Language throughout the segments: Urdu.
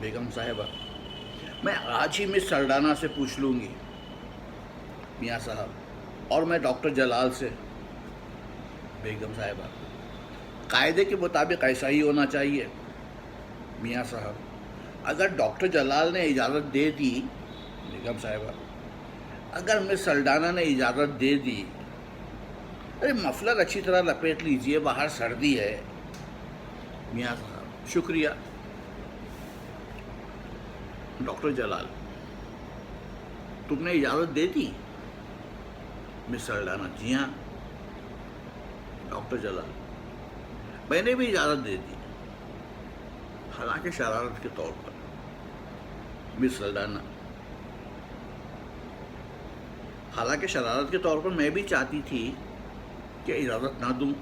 بیگم صاحبہ میں آج ہی مس سلڈانہ سے پوچھ لوں گی میاں صاحب، اور میں ڈاکٹر جلال سے۔ بیگم صاحبہ قاعدے کے مطابق ایسا ہی ہونا چاہیے میاں صاحب، اگر ڈاکٹر جلال نے اجازت دے دی۔ بیگم صاحبہ اگر مس سلڈانہ نے اجازت دے دی، ارے مفلر اچھی طرح لپیٹ لیجئے، باہر سردی ہے۔ میاں صاحب شکریہ ڈاکٹر جلال، تم نے اجازت دے دی؟ مس سلڈانہ جی ہاں ڈاکٹر جلال، میں نے بھی اجازت دے دی، حالانکہ شرارت کے طور پر۔ مس سلڈانہ حالانکہ شرارت کے طور پر میں بھی چاہتی تھی کہ اجازت نہ دوں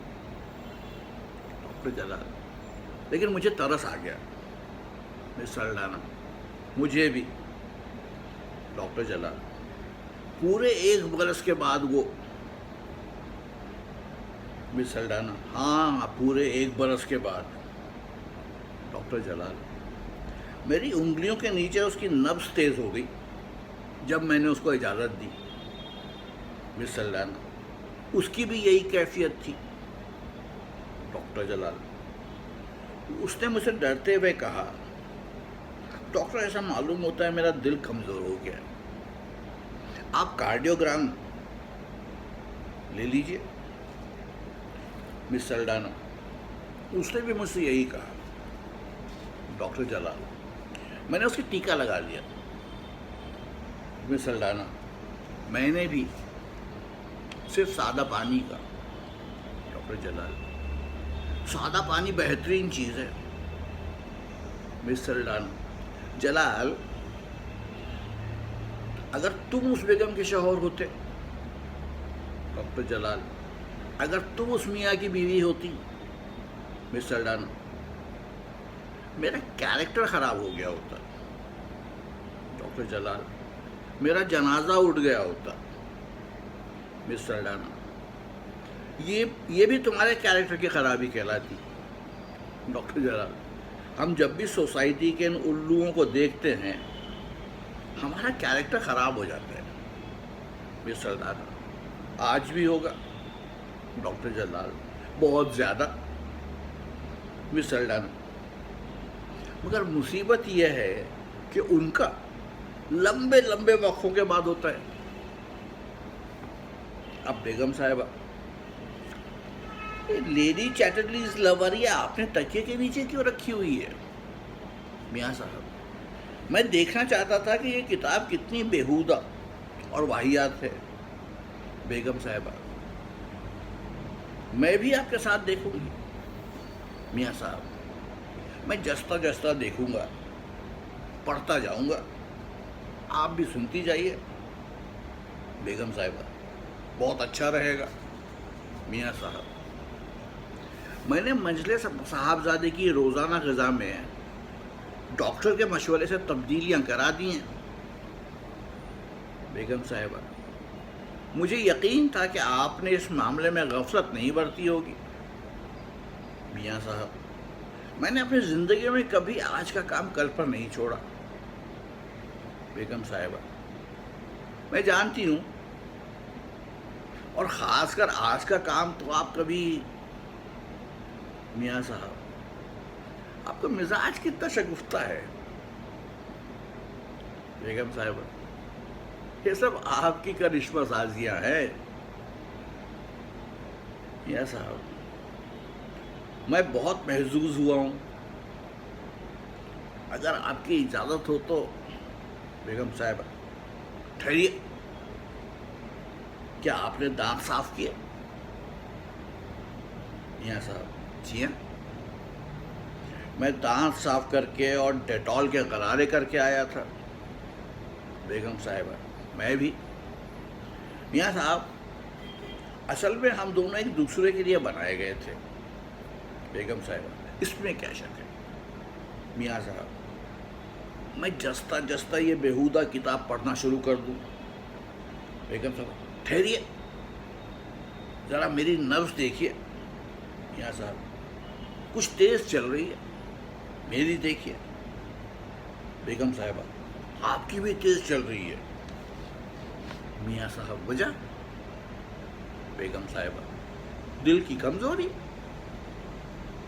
ڈاکٹر جلال، لیکن مجھے ترس آ گیا۔ مس سلڈانہ مجھے بھی ڈاکٹر جلال، پورے 1 برس کے بعد وہ۔ مس سلڈانہ ہاں پورے 1 برس کے بعد ڈاکٹر جلال، میری انگلیوں کے نیچے اس کی نبض تیز ہو گئی جب میں نے اس کو اجازت دی۔ مس سلڈانہ اس کی بھی یہی کیفیت تھی ڈاکٹر جلال، اس نے مجھ سے ڈرتے ہوئے کہا، ڈاکٹر ایسا معلوم ہوتا ہے میرا دل کمزور ہو گیا ہے، آپ کارڈیوگرام لے لیجئے۔ مس سلڈانہ اس نے بھی مجھ سے یہی کہا ڈاکٹر جلال، میں نے اس کی ٹیکا لگا لیا۔ مس سلڈانہ میں نے بھی صرف سادہ پانی کا۔ ڈاکٹر جلال سادہ پانی بہترین چیز ہے۔ مس سلڈانہ جلال اگر تم اس بیگم کے شوہر ہوتے۔ ڈاکٹر جلال اگر تم اس میاں کی بیوی ہوتی۔ مس سلڈانہ میرا کیریکٹر خراب ہو گیا ہوتا۔ ڈاکٹر جلال میرا جنازہ اٹھ گیا ہوتا۔ مس سلڈانہ یہ بھی تمہارے کیریکٹر کی خرابی کہلاتی۔ ڈاکٹر جلال ہم جب بھی سوسائٹی کے ان الوؤں کو دیکھتے ہیں ہمارا کیریکٹر خراب ہو جاتا ہے۔ مس سلڈانہ آج بھی ہوگا۔ ڈاکٹر جلال بہت زیادہ۔ مس سلڈانہ مگر مصیبت یہ ہے کہ ان کا لمبے لمبے وقفوں کے بعد ہوتا ہے۔ اب بیگم صاحبہ یہ لیڈی چیٹرلیز لوریا آپ نے تکیے کے نیچے کیوں رکھی ہوئی ہے؟ میاں صاحب میں دیکھنا چاہتا تھا کہ یہ کتاب کتنی بیہودہ اور واہیات ہے۔ بیگم صاحبہ میں بھی آپ کے ساتھ دیکھوں گی۔ میاں صاحب میں جستا جستا دیکھوں گا، پڑھتا جاؤں گا، آپ بھی سنتی جائیے۔ بیگم صاحبہ بہت اچھا رہے گا۔ میاں صاحب میں نے مجلس صاحبزادے کی روزانہ غذا میں ڈاکٹر کے مشورے سے تبدیلیاں کرا دی ہیں۔ بیگم صاحبہ مجھے یقین تھا کہ آپ نے اس معاملے میں غفلت نہیں برتی ہوگی۔ میاں صاحب میں نے اپنی زندگی میں کبھی آج کا کام کل پر نہیں چھوڑا۔ بیگم صاحبہ میں جانتی ہوں، اور خاص کر آج کا کام تو آپ کبھی۔ میاں صاحب آپ کا مزاج کتنا شگفتہ ہے۔ بیگم صاحبہ یہ سب آپ کی کرشمہ سازیاں ہیں۔ میاں صاحب میں بہت محظوظ ہوا ہوں، اگر آپ کی اجازت ہو تو۔ بیگم صاحبہ ٹھہریے، کیا آپ نے دانت صاف کیے؟ میاں صاحب جی ہاں میں دانت صاف کر کے اور ڈیٹول کے غرارے کر کے آیا تھا۔ بیگم صاحبہ میں بھی۔ میاں صاحب اصل میں ہم دونوں ایک دوسرے کے لیے بنائے گئے تھے۔ بیگم صاحبہ اس میں کیا شک ہے؟ میاں صاحب میں جستا جستا یہ بیہودہ کتاب پڑھنا شروع کر دوں۔ بیگم صاحب ٹھہریے، ذرا میری نبض دیکھیے۔ میاں صاحب کچھ تیز چل رہی ہے، میری دیکھیے۔ بیگم صاحبہ آپ کی بھی تیز چل رہی ہے. میاں صاحب وجہ؟ بیگم صاحبہ دل کی کمزوری.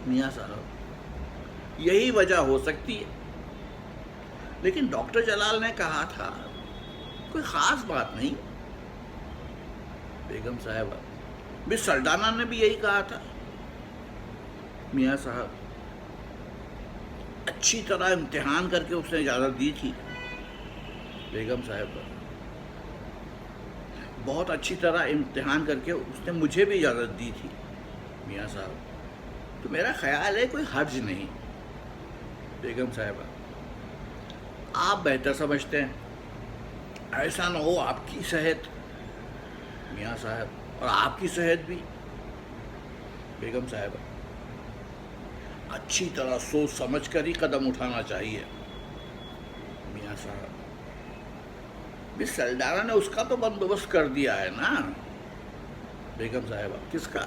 میاں صاحب یہی وجہ ہو سکتی ہے، لیکن ڈاکٹر جلال نے کہا تھا کوئی خاص بات نہیں. بیگم صاحبہ مس سلڈانہ نے بھی یہی کہا تھا. میاں صاحب اچھی طرح امتحان کر کے اس نے اجازت دی تھی. بیگم صاحبہ بہت اچھی طرح امتحان کر کے اس نے مجھے بھی اجازت دی تھی. میاں صاحب تو میرا خیال ہے کوئی حرج نہیں. بیگم صاحبہ آپ بہتر سمجھتے ہیں، ایسا نہ ہو آپ کی صحت. میاں صاحب اور آپ کی صحت بھی. بیگم صاحبہ اچھی طرح سوچ سمجھ کر ہی قدم اٹھانا چاہیے. میاں صاحب مس سلڈانہ نے اس کا تو بندوبست کر دیا ہے نا. بیگم صاحبہ کس کا؟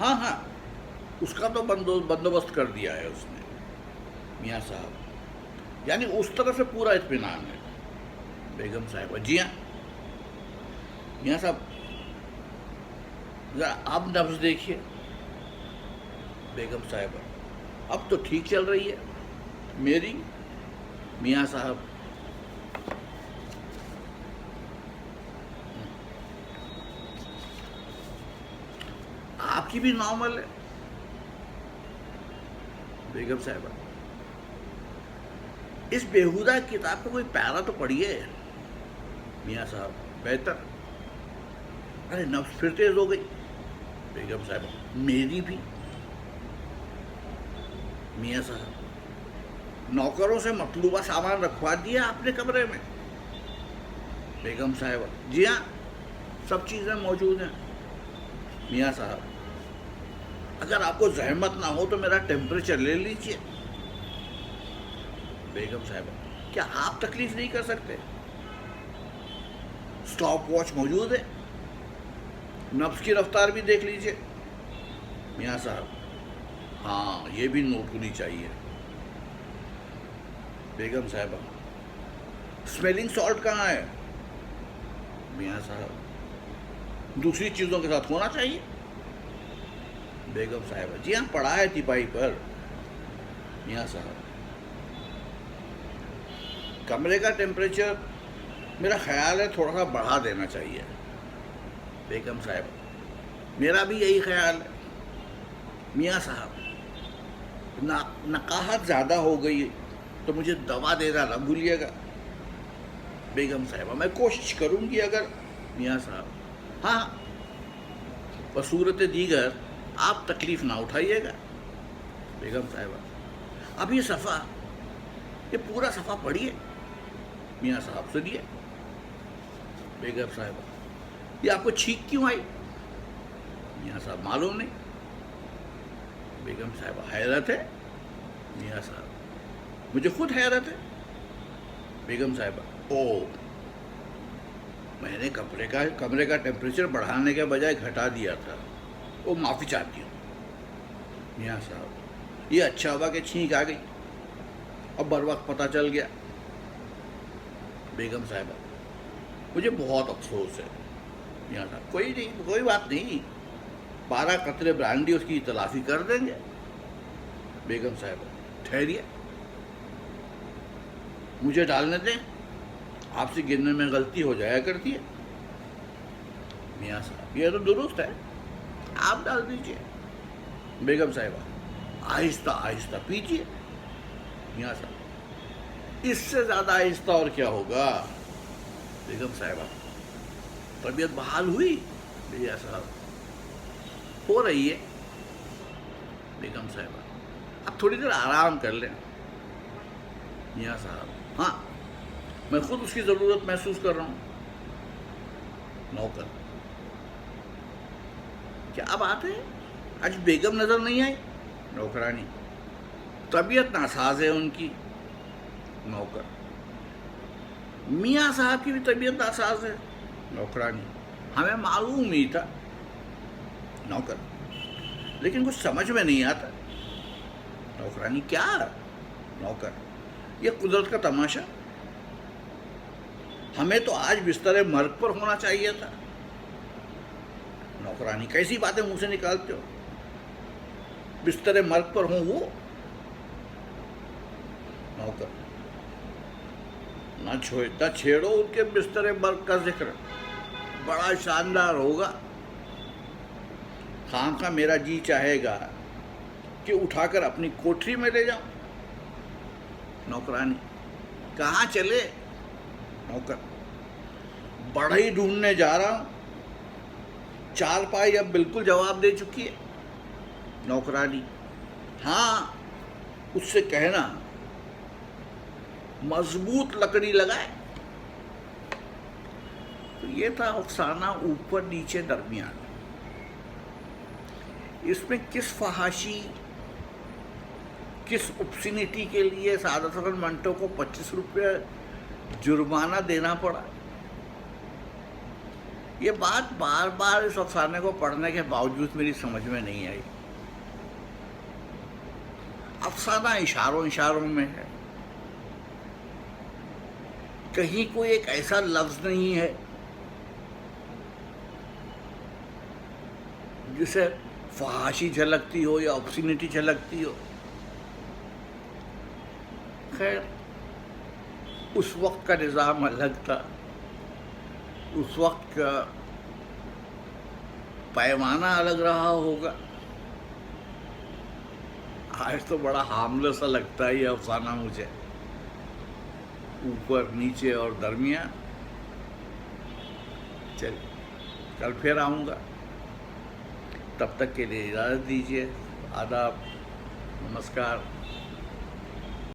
ہاں اس کا تو بندوبست کر دیا ہے اس نے. میاں صاحب یعنی اس طرح سے پورا اطمینان ہے. بیگم صاحبہ جی ہاں. میاں صاحب ذرا آپ نبض دیکھیے. بیگم صاحبہ اب تو ٹھیک چل رہی ہے میری. میاں صاحب آپ کی بھی نارمل ہے. بیگم صاحبہ اس بیہودہ کتاب کا کوئی پیرا تو پڑھیے. میاں صاحب بہتر. ارے نفس پھر تیز ہو گئی. بیگم صاحبہ میری بھی. میاں صاحب نوکروں سے مطلوبہ سامان رکھوا دیا آپ نے کمرے میں. بیگم صاحبہ جی ہاں سب چیزیں موجود ہیں. میاں صاحب اگر آپ کو زحمت نہ ہو تو میرا ٹیمپریچر لے لیجیے. بیگم صاحبہ کیا آپ تکلیف نہیں کر سکتے؟ اسٹاپ واچ موجود ہے، نبض کی رفتار بھی دیکھ لیجیے. میاں صاحب ہاں یہ بھی نوٹ ہونی چاہیے. بیگم صاحبہ اسمیلنگ سالٹ کہاں ہے؟ میاں صاحب دوسری چیزوں کے ساتھ ہونا چاہیے. بیگم صاحبہ جی ہاں پڑا ہے تیپائی پر. میاں صاحب کمرے کا ٹیمپریچر میرا خیال ہے تھوڑا سا بڑھا دینا چاہیے. بیگم صاحب میرا بھی یہی خیال ہے. میاں صاحب نقاہت زیادہ ہو گئی تو مجھے دوا دینا نہ بھولیے گا. بیگم صاحبہ میں کوشش کروں گی اگر. میاں صاحب ہاں بصورت دیگر آپ تکلیف نہ اٹھائیے گا. بیگم صاحبہ اب یہ پورا صفحہ پڑھیے. میاں صاحب سنیے. بیگم صاحبہ یہ آپ کو چھینک کیوں آئی؟ میاں صاحب معلوم نہیں. بیگم صاحبہ حیرت ہے؟ میاں صاحب مجھے خود حیرت ہے. بیگم صاحبہ میں نے کمرے کا ٹیمپریچر بڑھانے کے بجائے گھٹا دیا تھا. معافی چاہتی ہوں. میاں صاحب یہ اچھا ہوا کہ چھینک آ گئی، اب بر وقت پتہ چل گیا. بیگم صاحبہ مجھے بہت افسوس ہے. میاں صاحب کوئی بات نہیں، 12 قطرے برانڈی اس کی تلافی کر دیں گے. بیگم صاحبہ ٹھہریے مجھے ڈالنے دیں، آپ سے گرنے میں غلطی ہو جایا کرتی ہے. میاں صاحب یہ تو درست ہے، آپ ڈال دیجیے. بیگم صاحبہ آہستہ آہستہ پیجیے. میاں صاحب اس سے زیادہ آہستہ اور کیا ہوگا؟ بیگم صاحبہ طبیعت بحال ہوئی؟ میاں صاحب ہو رہی ہے. بیگم صاحبہ اب تھوڑی دیر آرام کر لیں. میاں صاحب ہاں میں خود اس کی ضرورت محسوس کر رہا ہوں. نوکر کیا بات ہے آج بیگم نظر نہیں آئی؟ نوکرانی طبیعت ناساز ہے ان کی. نوکر میاں صاحب کی بھی طبیعت ناساز ہے. نوکرانی ہمیں معلوم ہی تھا. نوکر لیکن کچھ سمجھ میں نہیں آتا. نوکرانی کیا؟ نوکر یہ قدرت کا تماشا. ہمیں تو آج بستر مرگ پر ہونا چاہیے تھا. نوکرانی کیسی باتیں منہ سے نکالتے ہو؟ بستر مرگ پر ہوں وہ نوکر. نہ چھیڑو ان کے بستر مرگ کا ذکر. بڑا شاندار ہوگا. خام کا میرا جی چاہے گا کہ اٹھا کر اپنی کوٹری میں لے جاؤں. نوکرانی کہاں چلے؟ نوکر بڑھئی ڈھونڈنے جا رہا ہوں. چارپائی اب بالکل جواب دے چکی ہے. نوکرانی ہاں اس سے کہنا مضبوط لکڑی لگائے. تو یہ تھا افسانہ اوپر نیچے درمیان. اس میں کس فحاشی کس obscenity کے لیے سعادت حسن منٹو کو 25 روپے جرمانہ دینا پڑا، یہ بات بار بار اس افسانے کو پڑھنے کے باوجود میری سمجھ میں نہیں آئی. افسانہ اشاروں میں ہے. کہیں کوئی ایک ایسا لفظ نہیں ہے جسے فحاشی جھلکتی ہو یا obscenity جھلکتی ہو. خیر اس وقت کا نظام الگ تھا، اس وقت کا پیمانہ الگ رہا ہوگا. آج تو بڑا ہارملیس سا لگتا ہے یہ افسانہ مجھے، اوپر نیچے اور درمیان. چلیے کل پھر آؤں گا، تب تک کے لیے اجازت دیجیے. آداب، نمسکار.